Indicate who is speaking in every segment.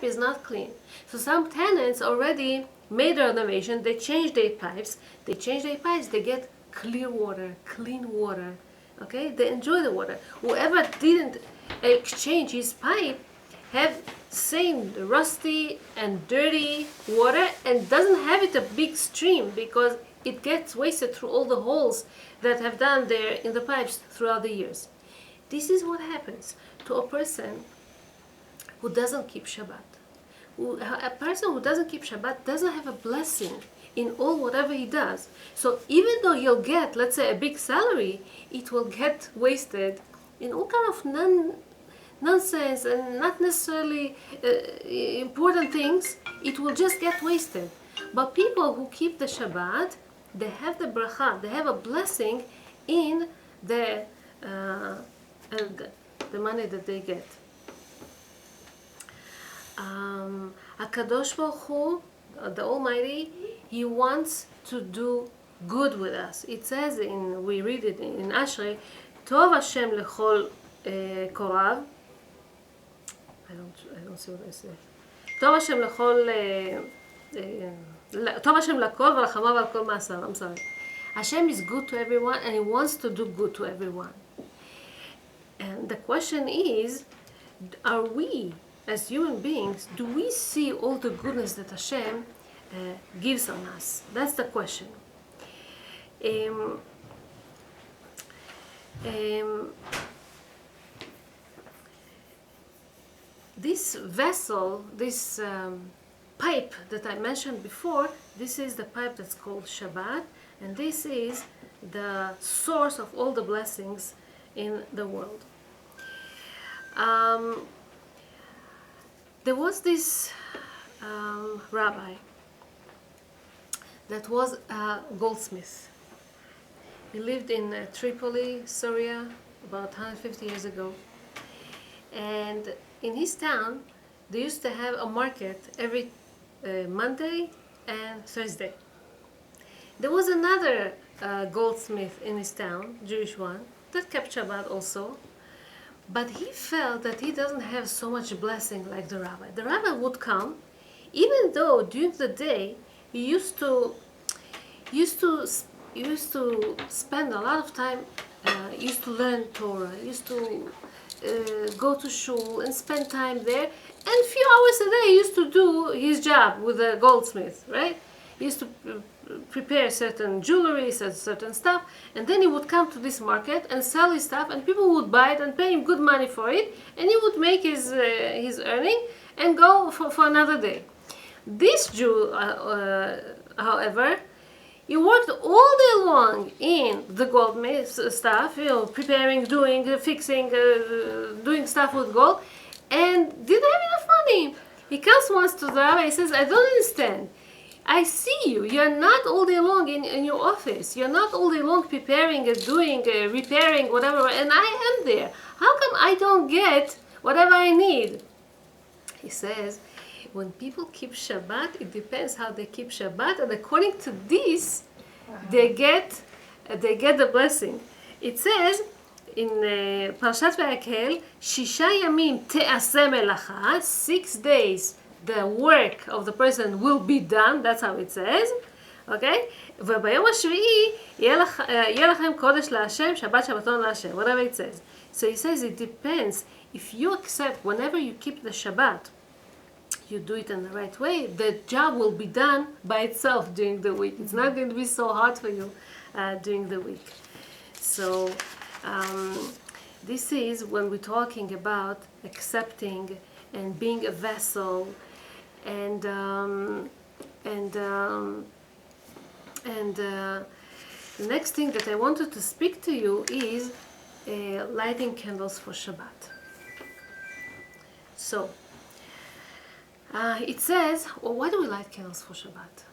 Speaker 1: is not clean. So some tenants already made a renovation, they changed their pipes, they get clear water, clean water, okay? They enjoy the water. Whoever didn't exchange his pipe have same rusty and dirty water and doesn't have it a big stream because it gets wasted through all the holes that have done there in the pipes throughout the years. This is what happens to a person who doesn't keep Shabbat. A person who doesn't keep Shabbat doesn't have a blessing in all whatever he does. So even though he'll get, let's say, a big salary, it will get wasted in all kind of nonsense and not necessarily important things. It will just get wasted. But people who keep the Shabbat, they have the bracha, they have a blessing in the money that they get. HaKadosh Baruch Hu, the Almighty, He wants to do good with us. It says we read it in Ashrei, Tov Hashem lechol korav. I don't see what I say. Tov Hashem lechol, Tov Hashem lakol v'lachamav al kol ma'asav. I'm sorry. Hashem is good to everyone and He wants to do good to everyone. And the question is, are we, as human beings, do we see all the goodness that Hashem gives on us? That's the question. This vessel, this pipe that I mentioned before, this is the pipe that's called Shabbat, and this is the source of all the blessings in the world. There was this rabbi that was a goldsmith. He lived in Tripoli, Syria, about 150 years ago. And in his town, they used to have a market every Monday and Thursday. There was another goldsmith in his town, Jewish one, that kept Shabbat also. But he felt that he doesn't have so much blessing like the rabbi. The rabbi would come, even though during the day he used to spend a lot of time, used to learn Torah, used to go to shul and spend time there, and a few hours a day he used to do his job with a goldsmith, right? He used to prepare certain jewelry, certain stuff, and then he would come to this market and sell his stuff, and people would buy it and pay him good money for it, and he would make his earning and go for another day. This Jew, however, he worked all day long in the goldsmith stuff, preparing, doing, fixing, doing stuff with gold, and didn't have enough money. He comes once to the rabbi, he says, I don't understand. I see you. You're not all day long in your office. You're not all day long preparing, doing, repairing, whatever, and I am there. How come I don't get whatever I need? He says, when people keep Shabbat, it depends how they keep Shabbat, and according to this, they get the blessing. It says in Parashat Vayakhel, Shisha Yamim te'aseh melacha, 6 days the work of the person will be done. That's how it says. Okay? וביום השביעי יהיה לכם קודש להשם, שבת שבתון להשם, whatever it says. So he says it depends. If you accept, whenever you keep the Shabbat, you do it in the right way, the job will be done by itself during the week. It's not going to be so hard for you during the week. So this is when we're talking about accepting and being a vessel, and the next thing that I wanted to speak to you is lighting candles for Shabbat. So it says, well, why do we light candles for Shabbat?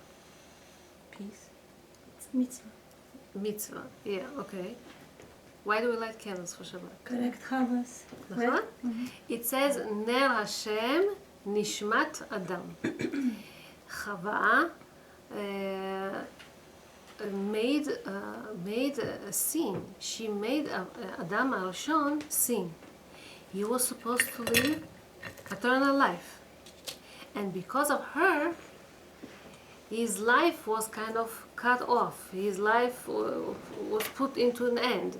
Speaker 1: Peace?
Speaker 2: It's mitzvah.
Speaker 1: Mitzvah, yeah, okay. Why do we light candles for Shabbat?
Speaker 2: Correct, Havas.
Speaker 1: Right? Mm-hmm. It says, Ner Hashem Nishmat Adam. Chava made a sin. She made Adam HaRishon sin. He was supposed to live eternal life. And because of her, his life was kind of cut off. His life was put into an end.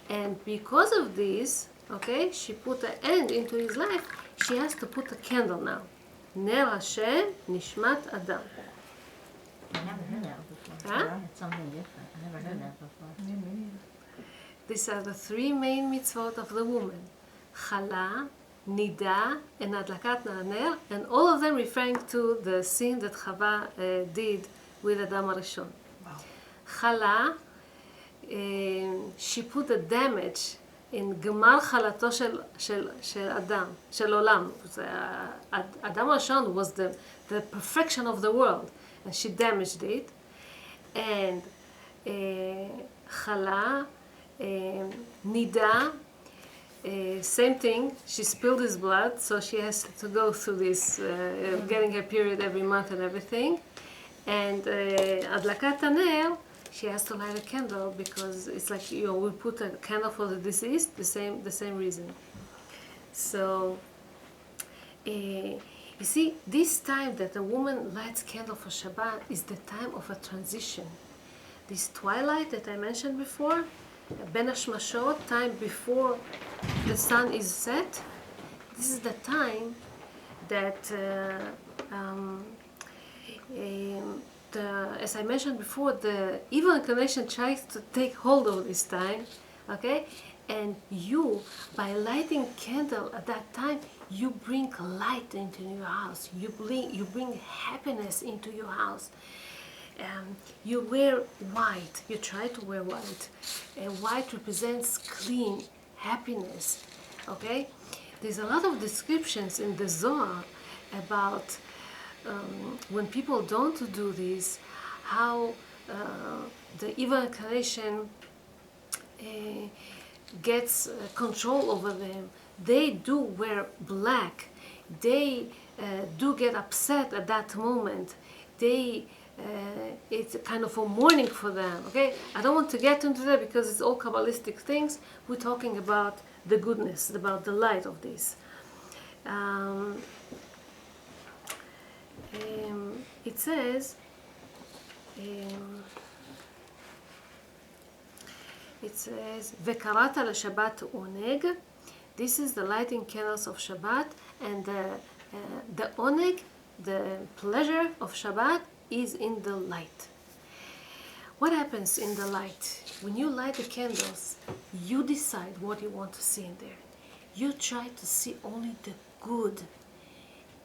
Speaker 1: And because of this, okay, she put an end into his life, she has to put a candle now. Ner Hashem Nishmat Adam.
Speaker 3: I never heard that before.
Speaker 1: Huh?
Speaker 3: It's something different. I never heard that before.
Speaker 1: These are the three main mitzvot of the woman. Chala, Nida, and Adlakat Ner, and all of them referring to the sin that Chava did with Adam HaRishon.
Speaker 3: Wow.
Speaker 1: Chala, she put the damage in גמר חלתו של אדם, של עולם. Adam HaRishon was the perfection of the world, and she damaged it. And Chala, Nida, same thing, she spilled his blood, so she has to go through this, getting her period every month and everything. And Adlakat Ner, she has to light a candle because it's like, you know, we put a candle for the deceased, the same reason. So, you see, this time that a woman lights candle for Shabbat is the time of a transition. This twilight that I mentioned before, Ben Hashmashot, time before the sun is set, this is the time that as I mentioned before, the evil inclination tries to take hold of this time, okay? And you, by lighting candle at that time, you bring light into your house. You bring happiness into your house. You wear white. You try to wear white. And white represents clean, happiness, okay? There's a lot of descriptions in the Zohar about when people don't do this, how the evil inclination gets control over them. They do wear black. They do get upset at that moment. It's kind of a mourning for them. Okay, I don't want to get into that because it's all Kabbalistic things. We're talking about the goodness, about the light of this. It says, "Vekarata leShabbat oneg." This is the lighting candles of Shabbat, and the oneg, the pleasure of Shabbat, is in the light. What happens in the light? When you light the candles, you decide what you want to see in there. You try to see only the good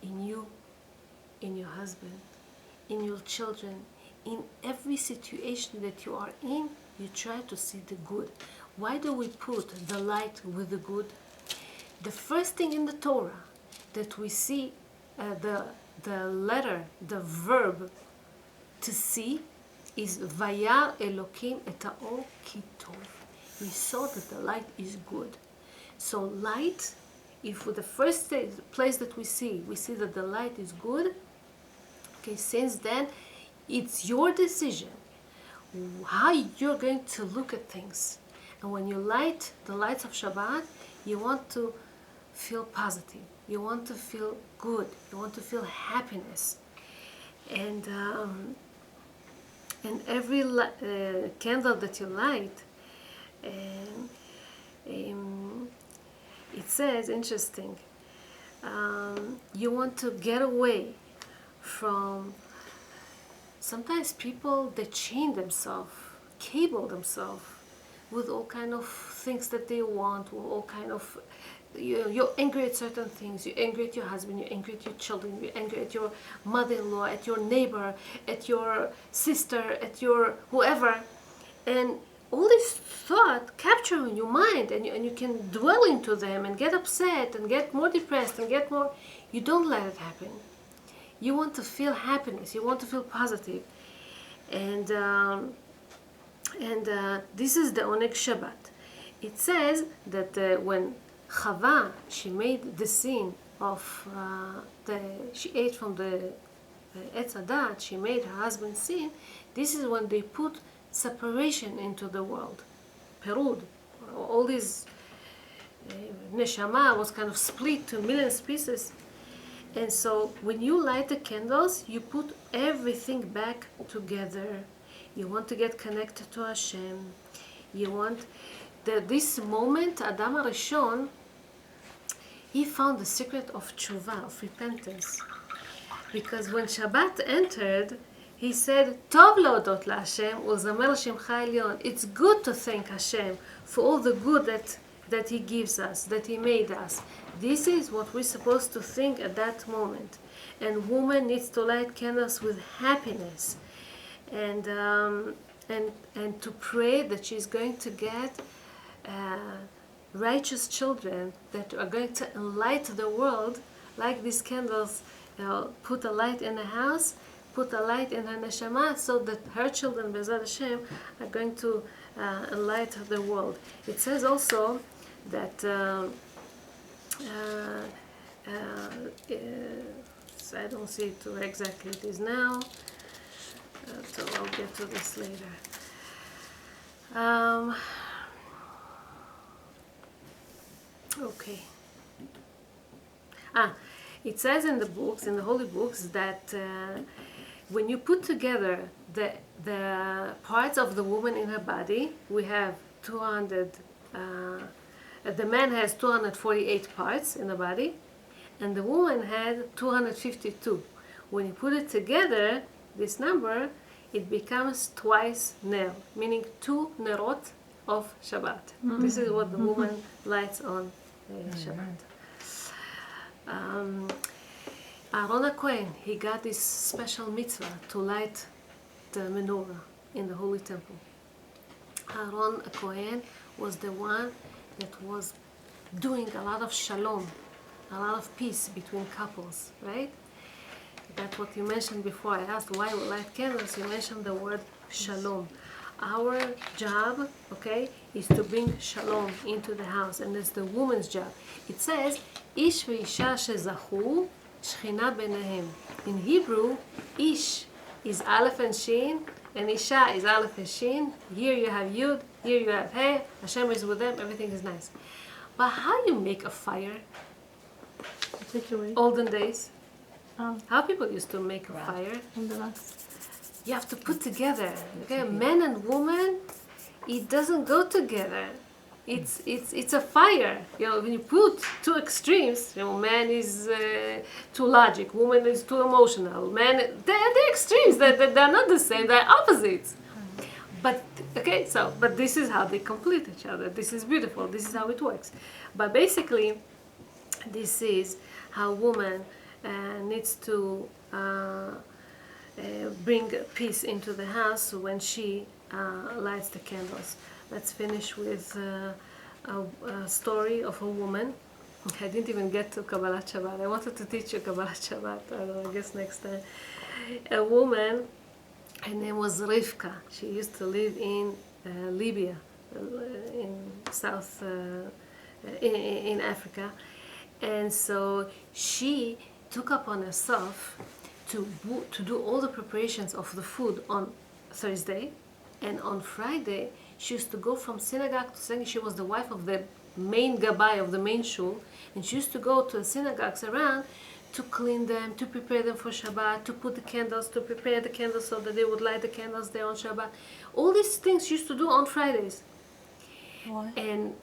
Speaker 1: in you, in your husband, in your children, in every situation that you are in. You try to see the good. Why do we put the light with the good? The first thing in the Torah that we see, the letter, the verb to see, is Vayar Elokim et haor ki tov. We saw that the light is good. So light, if with the first place that we see that the light is good, okay, since then, it's your decision how you're going to look at things. And when you light the lights of Shabbat, you want to feel positive. You want to feel good. You want to feel happiness. And every candle that you light, it says, interesting, you want to get away from, sometimes people, they chain themselves, cable themselves with all kind of things that they want, with all kind of, you're angry at certain things. You're angry at your husband, you're angry at your children, you're angry at your mother-in-law, at your neighbor, at your sister, at your whoever. And all this thought capture in your mind, and you can dwell into them and get upset and get more depressed and get more. You don't let it happen. You want to feel happiness. You want to feel positive. And this is the Oneg Shabbat. It says that when Chava, she made the sin of, she ate from the Etz Hadat, she made her husband sin. This is when they put separation into the world. Perud, all these neshama was kind of split to millions pieces. And so when you light the candles, you put everything back together. You want to get connected to Hashem. You want this moment, Adam HaRishon, he found the secret of tshuva, of repentance. Because when Shabbat entered, he said, Tov leodot laHashem u'zamer shemcha elyon. It's good to thank Hashem for all the good that He gives us, that He made us. This is what we're supposed to think at that moment. And woman needs to light candles with happiness, and to pray that she's going to get righteous children that are going to enlighten the world, like these candles. Put a light in the house, put a light in her neshama, so that her children, B'ezrat Hashem, are going to enlighten the world. It says also that I don't see it where exactly it is now, so I'll get to this later. Okay. It says in the books, in the holy books, that when you put together the parts of the woman in her body, we have 200. The man has 248 parts in the body, and the woman had 252. When you put it together, this number, it becomes twice ner, meaning 2 nerot of Shabbat. This is what the woman lights on Shabbat. Aaron HaKohen, he got this special mitzvah to light the menorah in the Holy Temple. Aaron HaKohen was the one that was doing a lot of shalom, a lot of peace between couples, right? That's what you mentioned before. I asked why we light candles. You mentioned the word shalom. Our job, okay, is to bring shalom into the house, and it's the woman's job. It says, Ish ve'isha shezachu, shchina benehem. In Hebrew, Ish is Aleph and Shin, and Isha is Aleph and Shin. Here you have Yud, here you have He. Hashem is with them, everything is nice. But how do you make a fire? Olden days. How people used to make a fire? You have to put together. Okay, man and woman, it doesn't go together. It's a fire. You know, when you put two extremes, you know, man is too logic, woman is too emotional. Man, they're extremes. They're not the same. They're opposites. But okay, but this is how they complete each other. This is beautiful. This is how it works. But basically, this is how woman needs to bring peace into the house when she lights the candles. Let's finish with a story of a woman. I didn't even get to Kabalat Shabbat. I wanted to teach you Kabalat Shabbat. I don't know, I guess next time. A woman, her name was Rivka. She used to live in Libya, in South, in Africa. And so she took upon herself to do all the preparations of the food on Thursday, and on Friday she used to go from synagogue to synagogue. She was the wife of the main gabbai of the main shul, and she used to go to the synagogues around to clean them, to prepare them for Shabbat, to put the candles, to prepare the candles so that they would light the candles there on Shabbat. All these things she used to do on Fridays.
Speaker 2: Why?
Speaker 1: And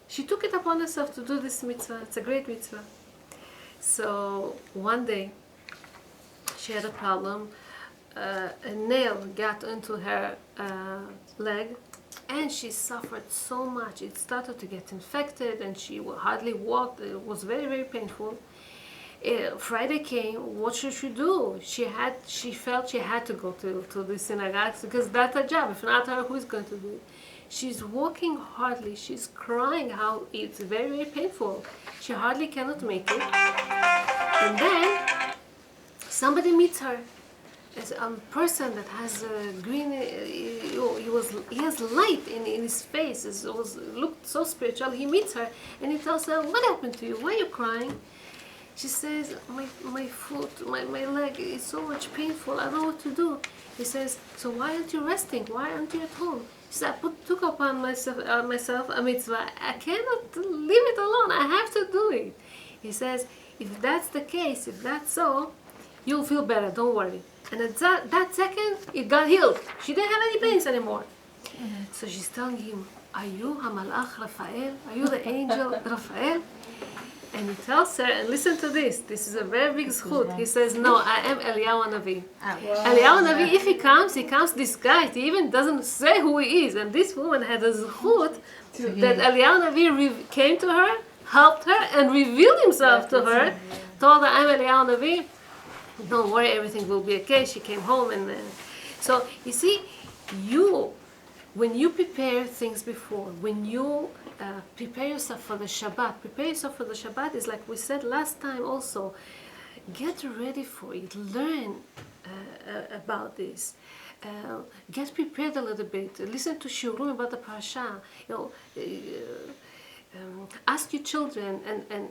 Speaker 1: she took it upon herself to do this mitzvah. It's a great mitzvah. So one day she had a problem. A nail got into her leg, and she suffered so much. It started to get infected, and she hardly walked. It was very, very painful. Friday came. What should she do? She felt she had to go to the synagogue because that's her job. If not her, who is going to do it? She's walking hardly. She's crying how it's very, very painful. She hardly cannot make it. And then somebody meets her. As a person that has a green, he has light in his face. It looked so spiritual. He meets her and he tells her, "What happened to you? Why are you crying?" She says, my foot, my leg is so much painful. I don't know what to do. He says, "So why aren't you resting? Why aren't you at home?" She said, "I took upon myself a mitzvah. I cannot leave it alone. I have to do it." He says, if that's the case, if that's so, you'll feel better, don't worry. And at that second, it got healed. She didn't have any pains anymore. So she's telling him, are you Hamalach Raphael? Are you the angel Raphael? And he tells her, and listen to this is a very big zchut. He says, no, I am Eliyahu Hanavi. Eliyahu Hanavi, if he comes disguised. He even doesn't say who he is. And this woman had a zchut that Eliyahu Hanavi came to her, helped her, and revealed himself to her. Told her, I'm Eliyahu Hanavi. Don't worry, everything will be okay. She came home, and so you see, when you prepare things before, when you prepare yourself for the Shabbat is like we said last time also, get ready for it, learn about this, get prepared a little bit, listen to shiurim about the parasha, ask your children, and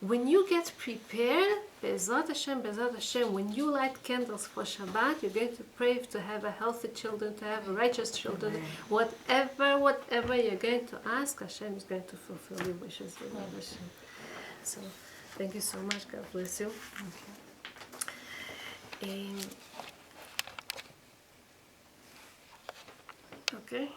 Speaker 1: when you get prepared, Be'ezrat Hashem, when you light candles for Shabbat, you're going to pray to have a healthy children, to have righteous children. Whatever you're going to ask, Hashem is going to fulfill your wishes. So, thank you so much. God bless you. Okay.